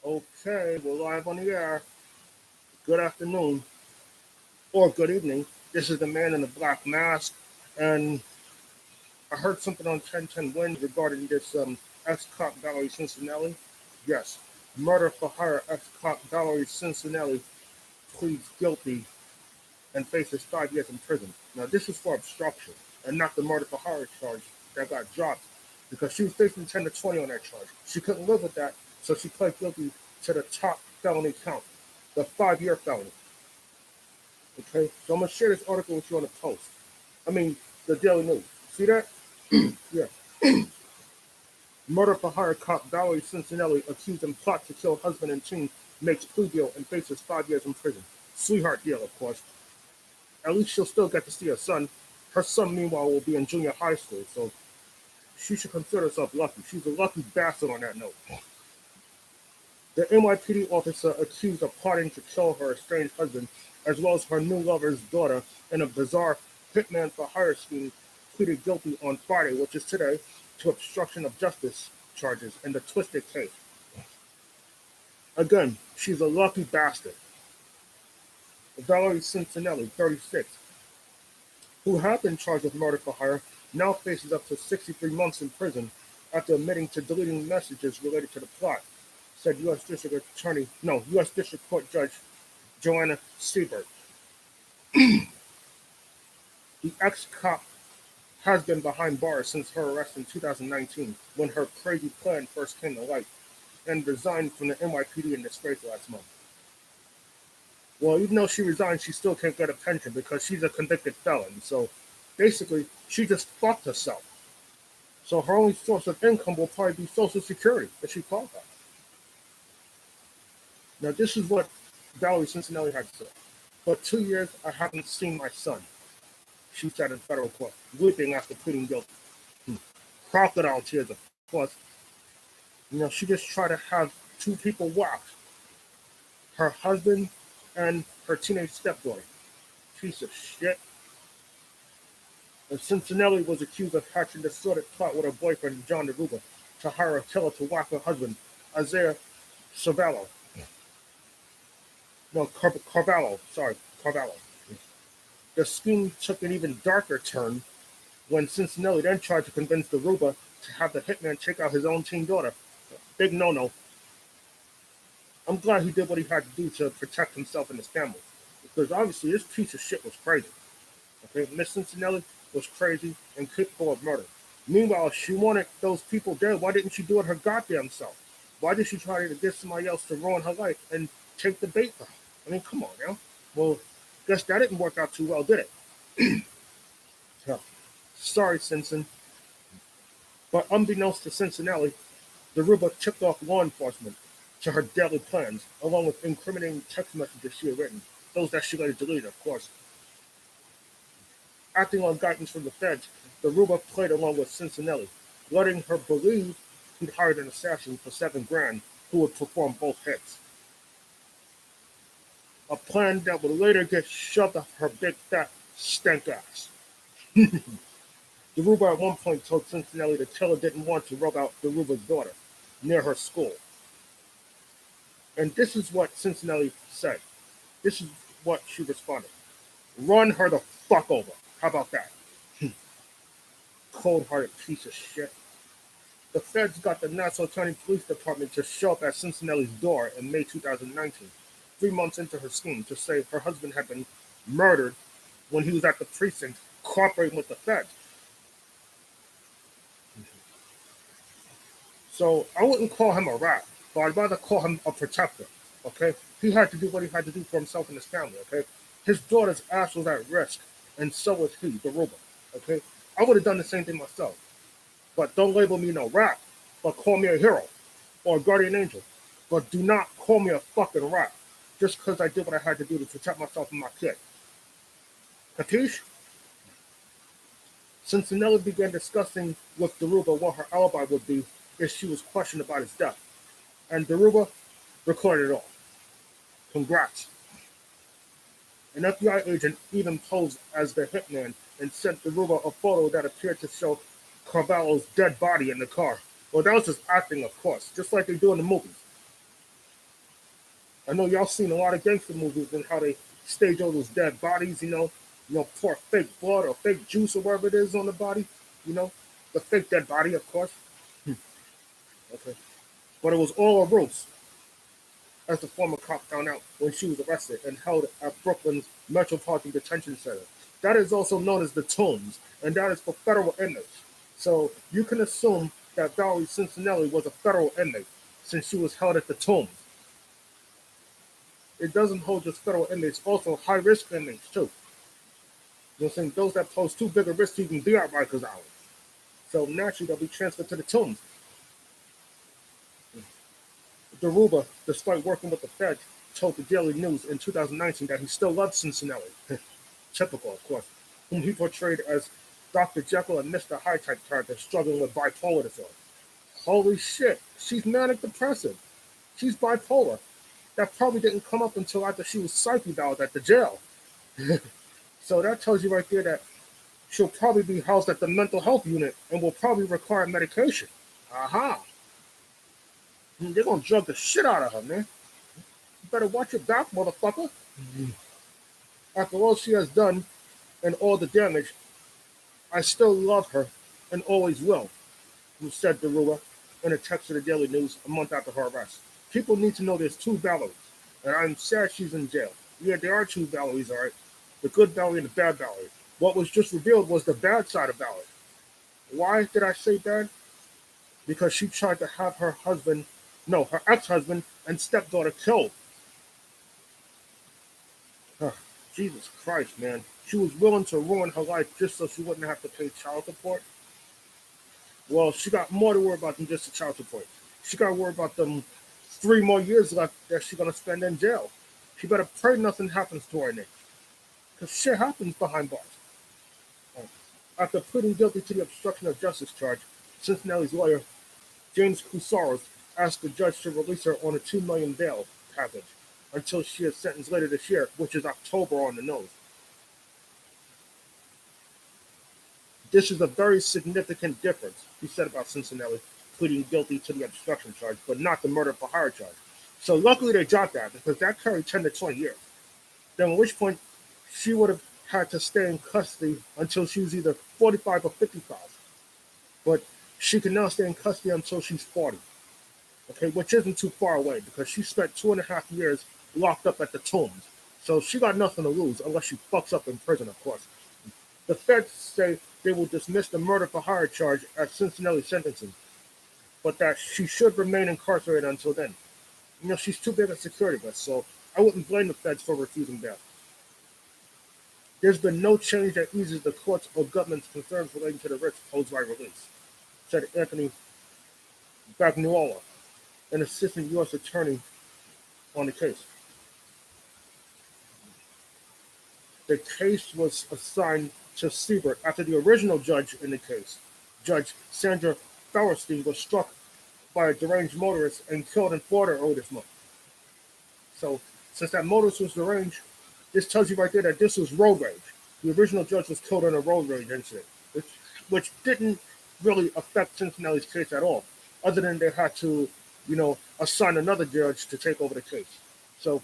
Okay, we're live on the air. Good afternoon or good evening. This is the man in the black mask, and I heard something on 1010 Win regarding this ex-cop Valerie Cincinelli. Yes, murder for hire ex-cop Valerie Cincinelli pleads guilty and faces 5 years in prison. Now, this is for obstruction and not the murder for hire charge that got dropped because she was facing 10 to 20 on that charge. She couldn't live with that, so she pled guilty to the top felony count, the 5-year felony. Okay, so I'm gonna share this article with you on the Post. I mean, the Daily News. See that? Yeah. Murder for hire cop Valerie Cincinelli accused in plot to kill husband and teen makes plea deal and faces 5 years in prison. Sweetheart deal, of course. At least she'll still get to see her son. Her son, meanwhile, will be in junior high school, so she should consider herself lucky. She's a lucky bastard on that note. The NYPD officer accused of plotting to kill her estranged husband, as well as her new lover's daughter, in a bizarre hitman for hire scheme, pleaded guilty on Friday, which is today, to obstruction of justice charges in the twisted case. Again, she's a lucky bastard. Valerie Cincinelli, 36, who had been charged with murder for hire, now faces up to 63 months in prison after admitting to deleting messages related to the plot, said U.S. District Court Judge Joanna Siebert. The ex-cop has been behind bars since her arrest in 2019, when her crazy plan first came to light, and resigned from the NYPD in disgrace last month. Well, even though she resigned, she still can't get a pension because she's a convicted felon. So basically, she just fucked herself. So her only source of income will probably be Social Security if she qualifies. Now, this is what Valerie Cincinelli had said. For 2 years, I haven't seen my son, she said in federal court, weeping after pleading guilty. Crocodile tears, of course. She just tried to have two people whacked. Her husband and her teenage stepdaughter. Piece of shit. And Cincinelli was accused of hatching the sordid plot with her boyfriend, John DeRuba, to hire a killer to whack her husband, Isaiah Carvalho. Carvalho. The scheme took an even darker turn when Cincinelli then tried to convince DeRuba to have the hitman take out his own teen daughter. Big no-no. I'm glad he did what he had to do to protect himself and his family, because obviously this piece of shit was crazy. Okay, Miss Cincinelli was crazy and capable of murder. Meanwhile, if she wanted those people dead, why didn't she do it her goddamn self? Why did she try to get somebody else to ruin her life and take the bait for her? I mean, come on now. Well, guess that didn't work out too well, did it? So, sorry, Cincin. But unbeknownst to Cincinelli, DeRuba tipped off law enforcement to her deadly plans, along with incriminating text messages she had written, those that she later deleted, of course. Acting on guidance from the feds, DeRuba played along with Cincinelli, letting her believe he'd hired an assassin for $7,000 who would perform both hits. A plan that would later get shoved up her big fat stank ass. DeRuba at one point told Cincinelli the killer didn't want to rub out DeRuba's daughter near her school. And this is what Cincinelli said. This is what she responded. Run her the fuck over. How about that? Cold-hearted piece of shit. The feds got the Nassau County Police Department to show up at Cincinelli's door in May 2019, 3 months into her scheme, to say her husband had been murdered when he was at the precinct cooperating with the feds. So I wouldn't call him a rat, but I'd rather call him a protector, okay? He had to do what he had to do for himself and his family, okay? His daughter's ass was at risk, and so was he, DeRuba, okay? I would have done the same thing myself. But don't label me no rat, but call me a hero or a guardian angel. But do not call me a fucking rat just because I did what I had to do to protect myself and my kid. Capiche? Cincinelli began discussing with DeRuba what her alibi would be if she was questioned about his death. And DeRuba recorded it all. Congrats. An FBI agent even posed as the hitman and sent DeRuba a photo that appeared to show Carvalho's dead body in the car. Well, that was just acting, of course, just like they do in the movies. I know y'all seen a lot of gangster movies and how they stage all those dead bodies, pour fake blood or fake juice or whatever it is on the body, you know, the fake dead body, of course. Okay. But it was all a ruse, as the former cop found out when she was arrested and held at Brooklyn's Metropolitan Detention Center. That is also known as the Tombs, and that is for federal inmates. So you can assume that Valerie Cincinelli was a federal inmate since she was held at the Tombs. It doesn't hold just federal inmates, also high risk inmates too. You know what I'm saying? Those that pose too big a risk to even be at Rikers Island. So naturally they'll be transferred to the Tombs. Daruba, despite working with the feds, told the Daily News in 2019 that he still loved Cincinnati, typical, of course, whom he portrayed as Dr. Jekyll and Mr. Hyde type character struggling with bipolar disorder. Holy shit, she's manic depressive. She's bipolar. That probably didn't come up until after she was psych evaluated at the jail. So that tells you right there that she'll probably be housed at the mental health unit and will probably require medication. Aha. They're gonna drug the shit out of her, man. You better watch your back, motherfucker. After all she has done and all the damage, I still love her and always will, said Darua in a text to the Daily News a month after her arrest. People need to know there's two Valeries, and I'm sad she's in jail. Yeah, there are two Valeries, all right. The good Valerie and the bad Valerie. What was just revealed was the bad side of Valerie. Why did I say bad? Because she tried to have her ex-husband and stepdaughter killed. Jesus Christ, man. She was willing to ruin her life just so she wouldn't have to pay child support. Well, she got more to worry about than just the child support. She got to worry about them 3 more years left that she's going to spend in jail. She better pray nothing happens to her next. Because shit happens behind bars. After pleading guilty to the obstruction of justice charge, Cincinnati's lawyer, James Cusaros, asked the judge to release her on a $2 million bail package until she is sentenced later this year, which is October on the nose. This is a very significant difference, he said about Cincinnati pleading guilty to the obstruction charge, but not the murder for hire charge. So luckily they dropped that because that carried 10 to 20 years. Then at which point she would have had to stay in custody until she was either 45 or 55. But she can now stay in custody until she's 40. Okay, which isn't too far away because she spent 2.5 years locked up at the Tombs. So she got nothing to lose unless she fucks up in prison, of course. The feds say they will dismiss the murder for hire charge at Cincinnati sentencing, but that she should remain incarcerated until then. She's too big a security risk, so I wouldn't blame the feds for refusing bail. There's been no change that eases the court's or government's concerns relating to the risk posed by release, said Anthony Bagnuola, an assistant U.S. attorney on the case. The case was assigned to Siebert after the original judge in the case, Judge Sandra Feuerstein, was struck by a deranged motorist and killed in Florida earlier this month. So, since that motorist was deranged, this tells you right there that this was road rage. The original judge was killed in a road rage incident, which didn't really affect Cincinnati's case at all, other than they had to, assign another judge to take over the case. So,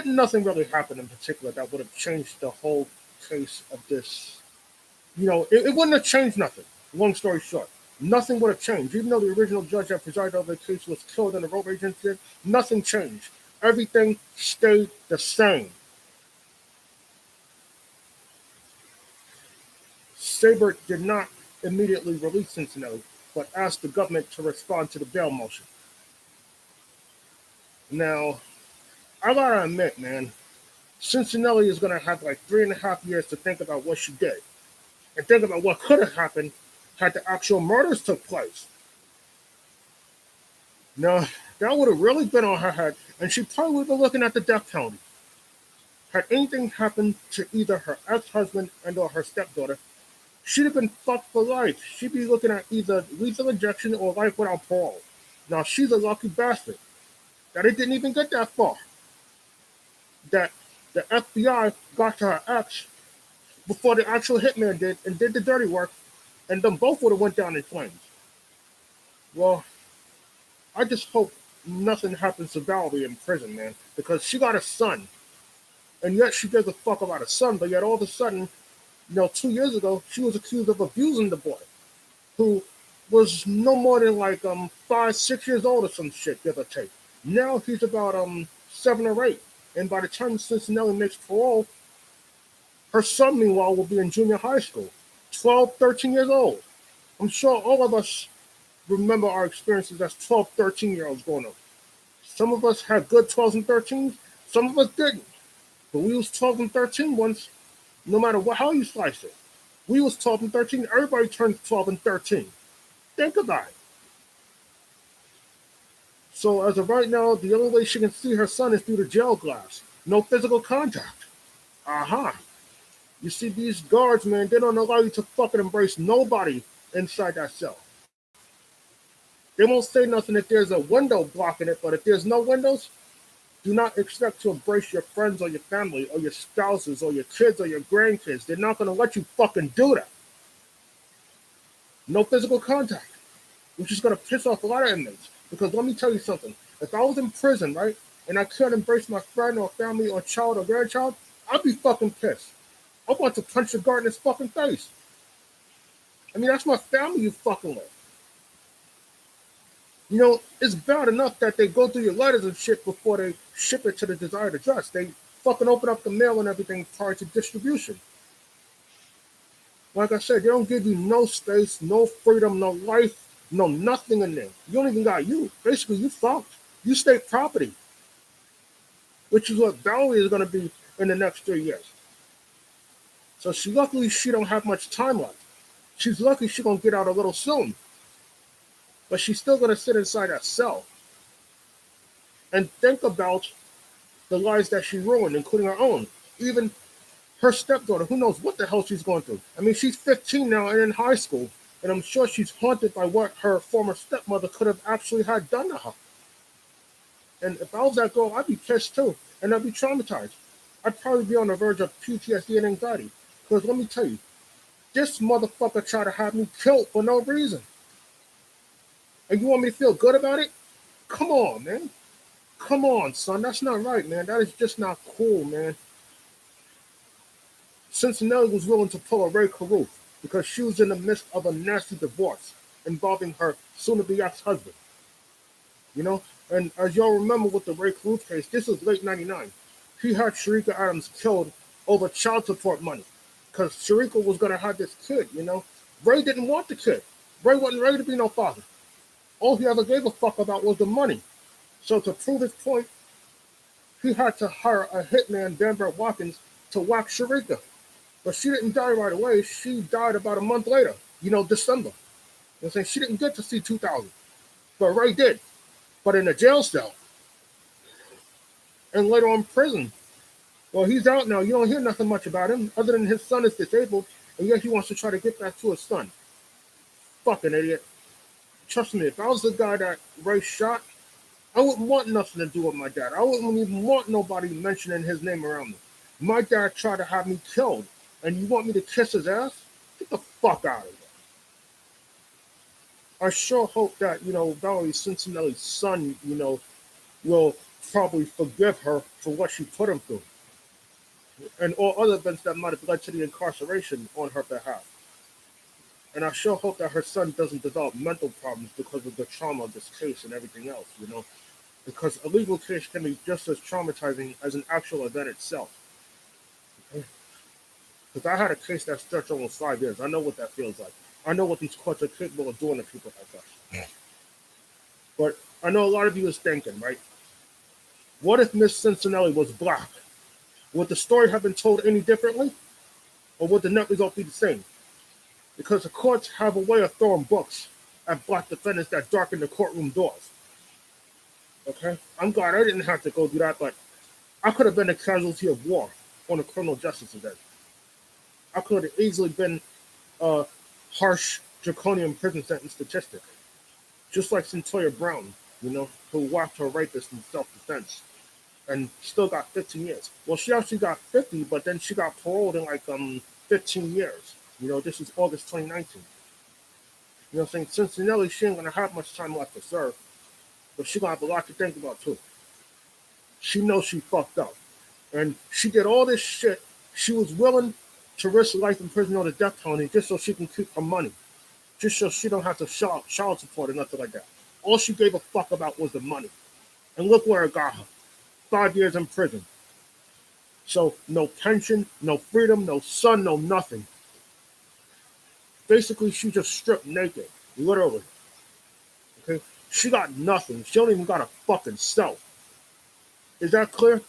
nothing really happen in particular that would have changed the whole case of this. It wouldn't have changed nothing. Long story short, nothing would have changed. Even though the original judge that presided over the case was killed in a road rage incident, nothing changed. Everything stayed the same. Siebert did not immediately release Cincinnati, but asked the government to respond to the bail motion. Now, I gotta admit, man, Cincinnati is gonna have like 3.5 years to think about what she did and think about what could have happened had the actual murders took place. Now, that would have really been on her head, and she probably would have been looking at the death penalty. Had anything happened to either her ex-husband and or her stepdaughter, she'd have been fucked for life. She'd be looking at either lethal injection or life without parole. Now, she's a lucky bastard that it didn't even get that far. That the FBI got to her ex before the actual hitman did and did the dirty work, and them both would have went down in flames. Well, I just hope nothing happens to Valerie in prison, man, because she got a son, and yet she gives a fuck about a son, but yet all of a sudden, 2 years ago, she was accused of abusing the boy, who was no more than like 5, 6 years old or some shit, give or take. Now he's about 7 or 8, and by the time Cincinelli makes parole, her son, meanwhile, will be in junior high school, 12, 13 years old. I'm sure all of us remember our experiences as 12, 13-year-olds growing up. Some of us had good 12s and 13s, some of us didn't. But we was 12 and 13 once, no matter how you slice it. We was 12 and 13, everybody turned 12 and 13. Think about it. So as of right now, the only way she can see her son is through the jail glass. No physical contact. Aha. You see, these guards, man, they don't allow you to fucking embrace nobody inside that cell. They won't say nothing if there's a window blocking it, but if there's no windows, do not expect to embrace your friends or your family or your spouses or your kids or your grandkids. They're not going to let you fucking do that. No physical contact, which is going to piss off a lot of inmates. Because let me tell you something. If I was in prison, right, and I couldn't embrace my friend or family or child or grandchild, I'd be fucking pissed. I want to punch the guard in his fucking face. I mean, that's my family you fucking with. It's bad enough that they go through your letters and shit before they ship it to the desired address. They fucking open up the mail and everything prior to distribution. Like I said, they don't give you no space, no freedom, no life, no nothing in there. You don't even got you. Basically, you fucked. You state property, which is what Valerie is going to be in the next 3 years. So luckily she don't have much time left. She's lucky she going to get out a little soon. But she's still going to sit inside that cell and think about the lives that she ruined, including her own. Even her stepdaughter, who knows what the hell she's going through. I mean, she's 15 now and in high school, and I'm sure she's haunted by what her former stepmother could have actually had done to her. And if I was that girl, I'd be pissed too, and I'd be traumatized. I'd probably be on the verge of PTSD and anxiety. Because let me tell you, this motherfucker tried to have me killed for no reason. And you want me to feel good about it? Come on, man. Come on, son. That's not right, man. That is just not cool, man. Cincinelli was willing to pull a Ray Caruth because she was in the midst of a nasty divorce involving her soon-to-be ex-husband. And as y'all remember with the Ray Caruth case, this was late 99. He had Sharika Adams killed over child support money because Sharika was going to have this kid, Ray didn't want the kid. Ray wasn't ready to be no father. All he ever gave a fuck about was the money. So to prove his point, he had to hire a hitman, Danbert Watkins, to whack Sharika. But she didn't die right away. She died about a month later, December. I'm saying she didn't get to see 2000. But Ray did. But in a jail cell. And later on in prison. Well, he's out now. You don't hear nothing much about him, other than his son is disabled, and yet he wants to try to get back to his son. Fucking idiot. Trust me, if I was the guy that Ray shot, I wouldn't want nothing to do with my dad. I wouldn't even want nobody mentioning his name around me. My dad tried to have me killed, and you want me to kiss his ass? Get the fuck out of here. I sure hope that, Valerie Cincinelli's son, will probably forgive her for what she put him through. And all other events that might have led to the incarceration on her behalf. And I sure hope that her son doesn't develop mental problems because of the trauma of this case and everything else, Because a legal case can be just as traumatizing as an actual event itself. Because I had a case that stretched almost 5 years. I know what that feels like. I know what these courts are capable of doing to people like us. But I know a lot of you is thinking, right? What if Miss Cincinelli was black? Would the story have been told any differently? Or would the net result be the same? Because the courts have a way of throwing books at black defendants that darken the courtroom doors. Okay? I'm glad I didn't have to go through that, but I could have been a casualty of war on a criminal justice event. I could have easily been a harsh, draconian prison sentence statistic. Just like Centoya Brown, who whacked her rapist in self-defense and still got 15 years. Well, she actually got 50, but then she got paroled in 15 years. This is August 2019. Cincinelli, she ain't going to have much time left to serve. but she gonna have a lot to think about too. She knows she fucked up, and she did all this shit. She was willing to risk life in prison or the death penalty just so she can keep her money, just so she don't have to child support or nothing like that. All she gave a fuck about was the money, and look where it got her: 5 years in prison. So no pension, no freedom, no son, no nothing. Basically, she just stripped naked, literally. Okay, she got nothing. She don't even got a fucking self. Is that clear?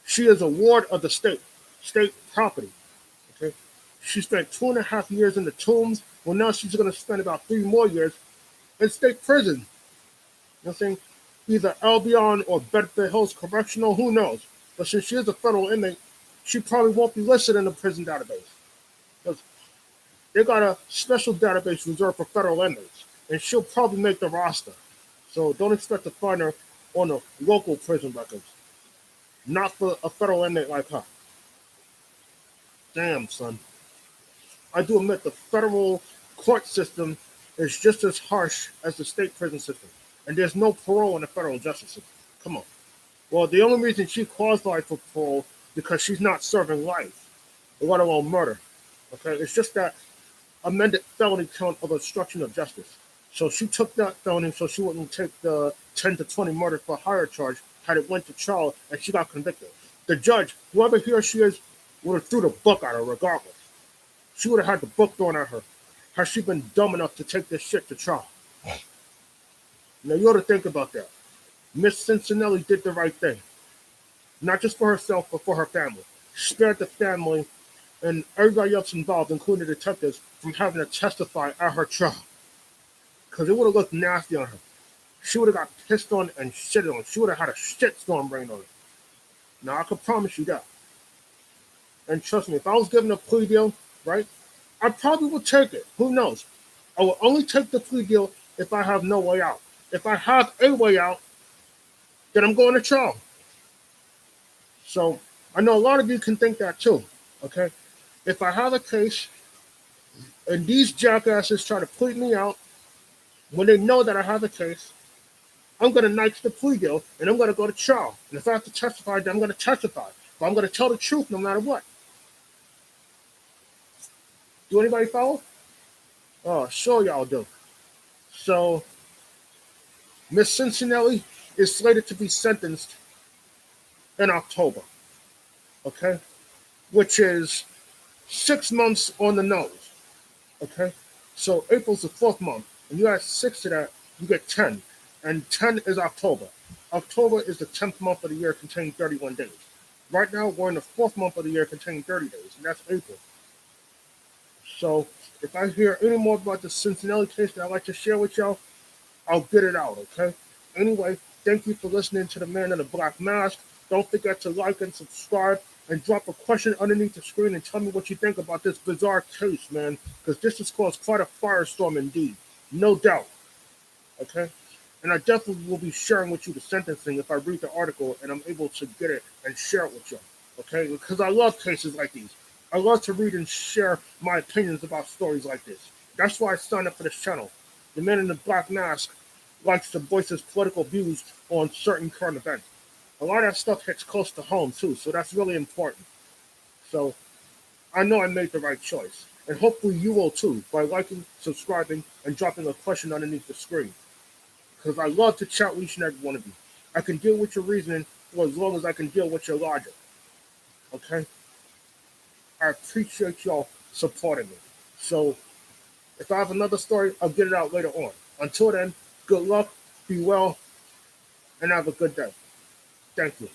She is a ward of the state property. Okay, she spent 2.5 years in the tombs. Well, now she's going to spend about 3 more years in state prison. You know what I'm saying? Either Albion or Bedford Hills Correctional, who knows? But since she is a federal inmate, she probably won't be listed in the prison database. Because they got a special database reserved for federal inmates, and she'll probably make the roster. So don't expect to find her on the local prison records. Not for a federal inmate like her. Damn, son. I do admit the federal court system is just as harsh as the state prison system. And there's no parole in the federal justice system. Come on. Well, the only reason she qualified for parole because she's not serving life, let alone murder. Okay, it's just that amended felony count of obstruction of justice. So she took that felony so she wouldn't take the 10 to 20 murder for hire charge had it went to trial and she got convicted. The judge, whoever he or she is, would have threw the book at her regardless. She would have had the book thrown at her. Has she been dumb enough to take this shit to trial? Now you ought to think about that. Miss Cincinelli did the right thing. Not just for herself, but for her family. She spared the family and everybody else involved, including the detectives, from having to testify at her trial. Because it would have looked nasty on her. She would have got pissed on and shitted on. She would have had a shitstorm rain on her. Now, I can promise you that. And trust me, if I was given a plea deal, right, I probably would take it. Who knows? I will only take the plea deal if I have no way out. If I have a way out, then I'm going to trial. So I know a lot of you can think that too, okay? If I have a case and these jackasses try to plead me out when they know that I have a case, I'm going to nix the plea deal and I'm going to go to trial. And if I have to testify, then I'm going to testify. But I'm going to tell the truth no matter what. Do anybody follow? Oh, sure y'all do. So Miss Cincinelli is slated to be sentenced in October, okay? Which is 6 months on the nose, okay? So April's the 4th month, and you add 6 to that, you get 10, and 10 is October. October is the 10th month of the year containing 31 days. Right now, we're in the 4th month of the year containing 30 days, and that's April. So if I hear any more about the Cincinelli case that I'd like to share with y'all, I'll get it out, okay? Anyway, thank you for listening to the Man in the Black Mask. Don't forget to like and subscribe and drop a question underneath the screen and tell me what you think about this bizarre case, man, because this has caused quite a firestorm indeed. No doubt, okay? And I definitely will be sharing with you the sentencing if I read the article and I'm able to get it and share it with you, okay? Because I love cases like these. I love to read and share my opinions about stories like this. That's why I signed up for this channel. The Man in the Black Mask likes to voice his political views on certain current events. A lot of that stuff hits close to home, too, so that's really important. So I know I made the right choice. And hopefully you will, too, by liking, subscribing, and dropping a question underneath the screen. Because I love to chat with each and every one of you. I can deal with your reasoning for as long as I can deal with your logic. Okay? I appreciate y'all supporting me. So if I have another story, I'll get it out later on. Until then, good luck, be well, and have a good day. Thank you.